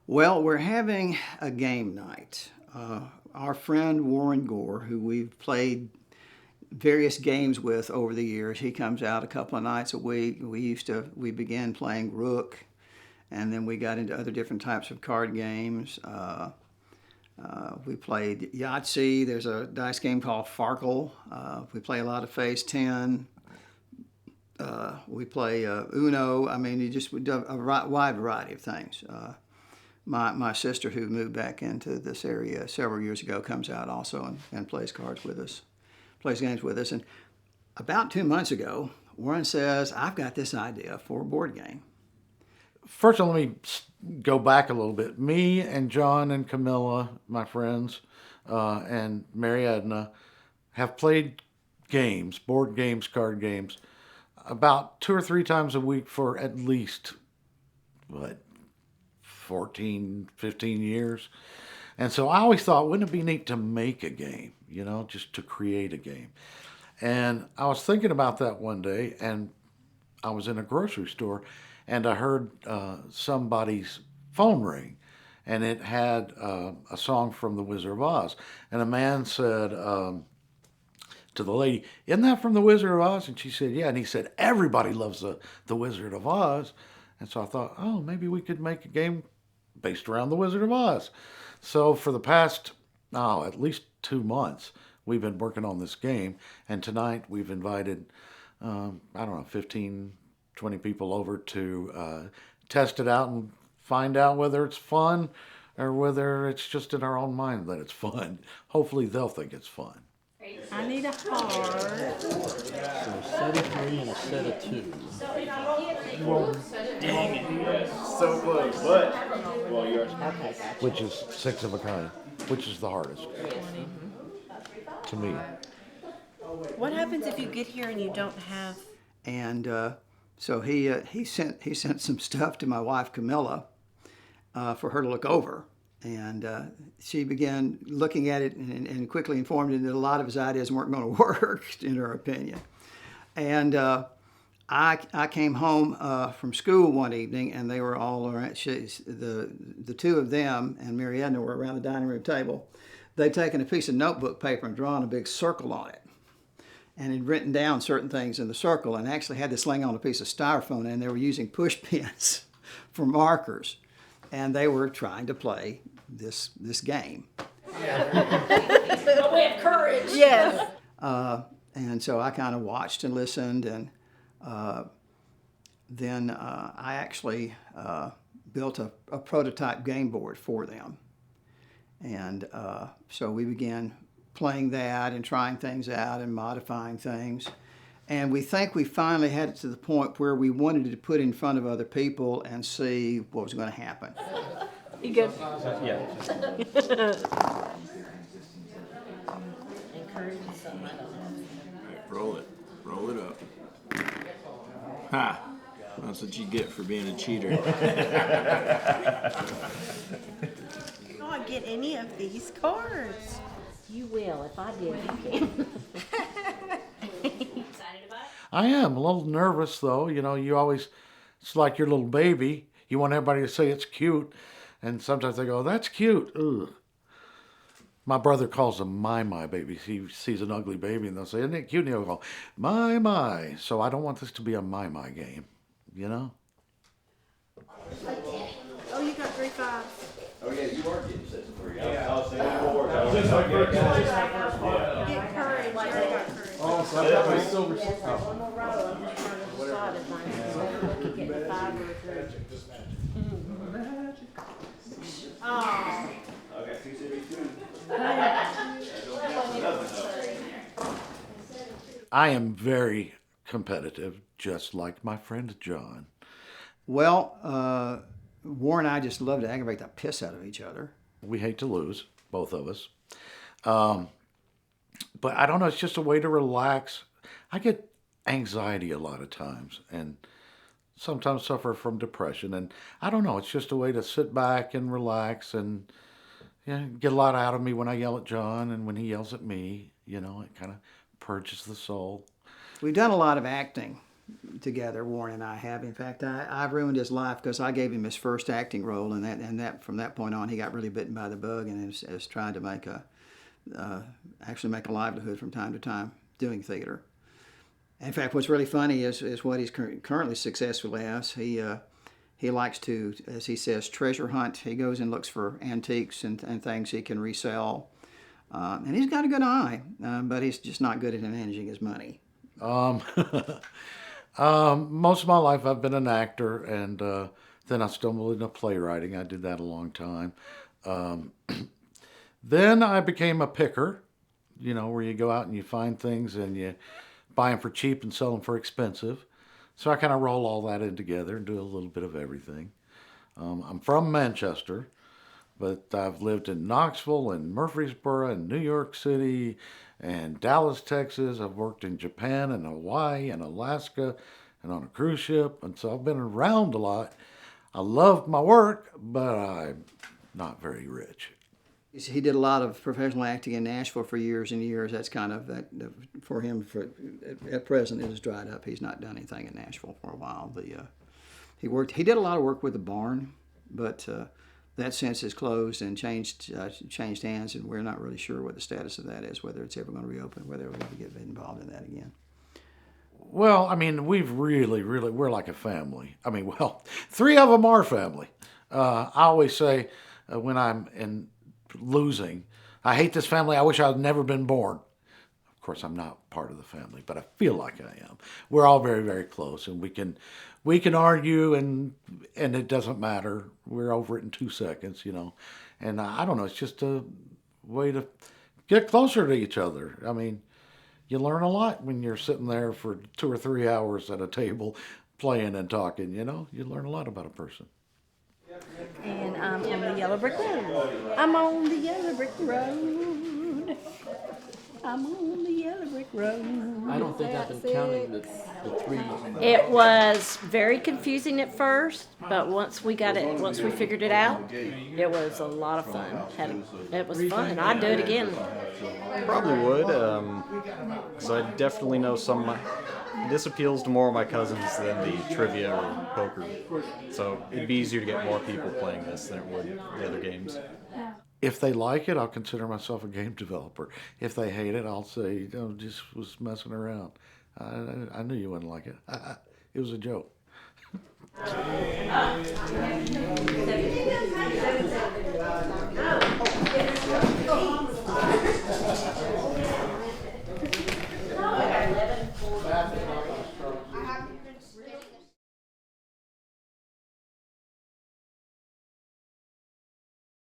Well, we're having a game night. Our friend Warren Gore, who we've played various games with over the years, he comes out a couple of nights a week. We began playing Rook, and then we got into other different types of card games. We played Yahtzee. There's a dice game called Farkle. We play a lot of Phase 10. We play Uno. I mean, we do a wide variety of things. My sister, who moved back into this area several years ago, comes out also and plays cards with us, plays games with us. And about 2 months ago, Warren says, I've got this idea for a board game. First of all, let me go back a little bit. Me and John and Camilla, my friends, and Mary Edna have played games, board games, card games, about 2 or 3 times a week for at least, 14, 15 years. And so I always thought, wouldn't it be neat to make a game, just to create a game? And I was thinking about that one day, and I was in a grocery store, and I heard somebody's phone ring, and it had a song from The Wizard of Oz. And a man said to the lady, isn't that from The Wizard of Oz? And she said, yeah. And he said, everybody loves the Wizard of Oz. And so I thought, oh, maybe we could make a game based around The Wizard of Oz. So for the past, at least 2 months, we've been working on this game. And tonight we've invited, 15, 20 people over to test it out and find out whether it's fun or whether it's just in our own mind that it's fun. Hopefully they'll think it's fun. I need a heart. So a set of 3 and a set of 2. Dang it. So close. But, well, yours. Okay, gotcha. Which is 6 of a kind, which is the hardest to me. What happens if you get here and you don't have? And so he sent some stuff to my wife Camilla for her to look over, and she began looking at it and quickly informed him that a lot of his ideas weren't going to work, in her opinion. And I came home from school one evening, and they were all around. The two of them and Mary Edna were around the dining room table. They'd taken a piece of notebook paper and drawn a big circle on it, and had written down certain things in the circle, and actually had this laying on a piece of styrofoam, and they were using push pins for markers, and they were trying to play this game. A way of courage. Yes. And so I kind of watched and listened, and then I actually built a prototype game board for them. And so we began playing that and trying things out and modifying things. And we think we finally had it to the point where we wanted to put in front of other people and see what was going to happen. You good? Yeah. Roll it. Roll it up. Ha! That's what you get for being a cheater. Oh, I get any of these cards. You will. If I did, you can. I am a little nervous, though. You always, it's like your little baby. You want everybody to say it's cute. And sometimes they go, that's cute. Ugh. My brother calls them my babies. He sees an ugly baby and they'll say, isn't it cute? And he'll go, my. So I don't want this to be a my game, Oh, you got 3 5s. Oh yeah, you are getting sets of 3. Yeah. I'll say 4. Get courage. I already got courage. Oh, so I got my silver. Yes, one more row. I'm just trying to decide if I'm getting a 5 or a 3. Oh. Okay, 272. I am very competitive, just like my friend John. Well, Warren and I just love to aggravate the piss out of each other. We hate to lose, both of us. But I don't know, it's just a way to relax. I get anxiety a lot of times and sometimes suffer from depression. And I don't know, it's just a way to sit back and relax and get a lot out of me when I yell at John and when he yells at me. It kind of purges the soul. We've done a lot of acting together. Warren and I have. In fact, I've ruined his life because I gave him his first acting role, and that from that point on, he got really bitten by the bug and has tried to make actually make a livelihood from time to time doing theater. In fact, what's really funny is what he's currently successful as. He likes to, as he says, treasure hunt. He goes and looks for antiques and things he can resell. And he's got a good eye, but he's just not good at managing his money. Most of my life I've been an actor, and then I stumbled into playwriting. I did that a long time. Then I became a picker, where you go out and you find things and you buy them for cheap and sell them for expensive. So I kind of roll all that in together and do a little bit of everything. I'm from Manchester, but I've lived in Knoxville and Murfreesboro and New York City and Dallas, Texas. I've worked in Japan and Hawaii and Alaska and on a cruise ship. And so I've been around a lot. I love my work, but I'm not very rich. He did a lot of professional acting in Nashville for years and years. That's kind of for him. At present, it has dried up. He's not done anything in Nashville for a while. He did a lot of work with the Barn, but that since is closed and changed hands, and we're not really sure what the status of that is. Whether it's ever going to reopen, whether we'll ever get involved in that again. Well, I mean, we've really, we're like a family. I mean, well, 3 of them are family. I always say when I'm in losing, I hate this family. I wish I had never been born. Of course, I'm not part of the family, but I feel like I am. We're all very, very close, and we can argue, and it doesn't matter. We're over it in 2 seconds, And I don't know. It's just a way to get closer to each other. I mean, you learn a lot when you're sitting there for 2 or 3 hours at a table playing and talking. You learn a lot about a person. And I'm on the yellow brick road. I'm on the yellow brick road. I'm on the yellow brick road. I don't think I've been counting the 3. It was very confusing at first, but once we figured it out, it was a lot of fun. It was fun, and I'd do it again. Probably would, because I definitely know this appeals to more of my cousins than the trivia or poker. So it'd be easier to get more people playing this than it would the other games. If they like it, I'll consider myself a game developer. If they hate it, I'll say, just was messing around. I knew you wouldn't like it. It was a joke.